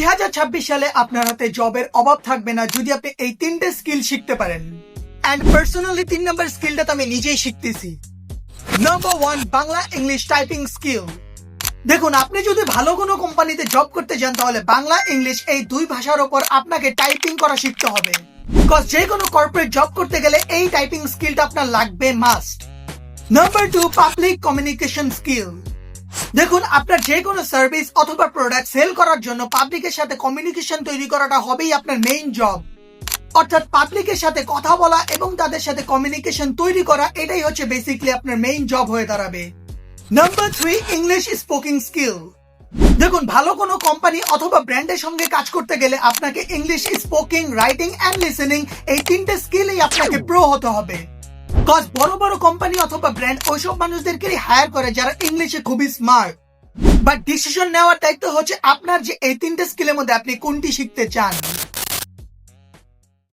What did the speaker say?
2026 সালে আপনার হাতে জবের অভাব থাকবে না যদি আপনি এই তিনটে স্কিল শিখতে পারেন। এন্ড পার্সোনালি 3 নম্বর স্কিলটা তো আমি নিজেই শিখতেছি। Number 1, Bangla English typing skill. দেখুন, আপনি যদি ভালো কোনো কোম্পানিতে জব করতে যান তাহলে বাংলা ইংলিশ এই দুই ভাষার উপর আপনাকে টাইপিং করা শিখতে হবে। বিকজ যে কোনো কর্পোরেট জব করতে গেলে এই টাইপিং স্কিলটা আপনার লাগবে must. Number 2, public communication skill. দেখুন, আপনার যে কোনো সার্ভিস অথবা প্রোডাক্ট সেল করার জন্য পাবলিকের সাথে কমিউনিকেশন তৈরি করাটা হবেই আপনার মেইন জব। অর্থাৎ পাবলিকের সাথে কথা বলা এবং তাদের সাথে কমিউনিকেশন তৈরি করা, এটাই হচ্ছে বেসিক্যালি আপনার মেইন জব হয়ে দাঁড়াবে। Number 3, English স্পোকিং skill. দেখুন, ভালো কোনো কোম্পানি অথবা ব্র্যান্ডের সঙ্গে কাজ করতে গেলে আপনাকে English speaking, writing and listening এই তিনটে স্কিলেই আপনাকে প্রো হতে হবে। কজ বড় বড় কোম্পানি অথবা ব্র্যান্ড ওইসব মানুষদেরকে হায়ার করে যারা ইংলিশে খুবই স্মার্ট। বাট ডিসিশন নেওয়ার দায়িত্ব হচ্ছে আপনার যে এই তিনটে স্কিলের মধ্যে আপনি কোনটি শিখতে চান।